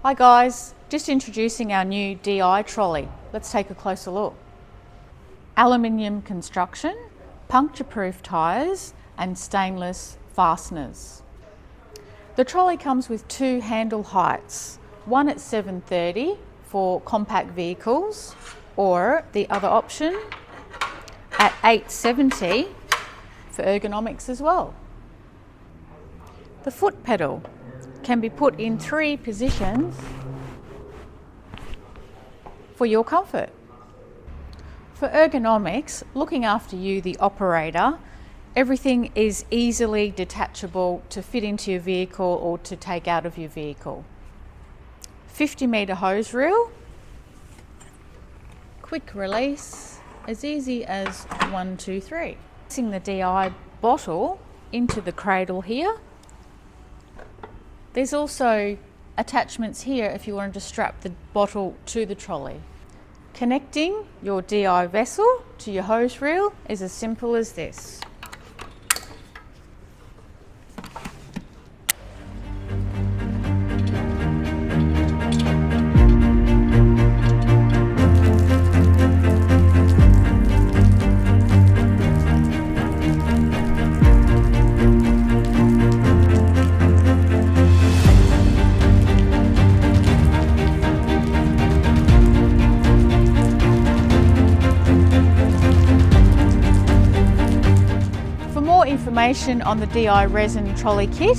Hi guys, just introducing our new DI trolley. Let's take a closer look. Aluminium construction, puncture-proof tyres and stainless fasteners. The trolley comes with two handle heights, one at 730 for compact vehicles, or the other option at 870 for ergonomics as well. The foot pedal can be put in 3 positions for your comfort. For ergonomics, looking after you, the operator, everything is easily detachable to fit into your vehicle or to take out of your vehicle. 50-metre hose reel, quick release, as easy as 1, 2, 3. Placing the DI bottle into the cradle here. There's also attachments here if you wanted to strap the bottle to the trolley. Connecting your DI vessel to your hose reel is as simple as this. For more information on the DI resin trolley kit,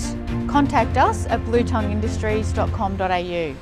contact us at bluetongueindustries.com.au.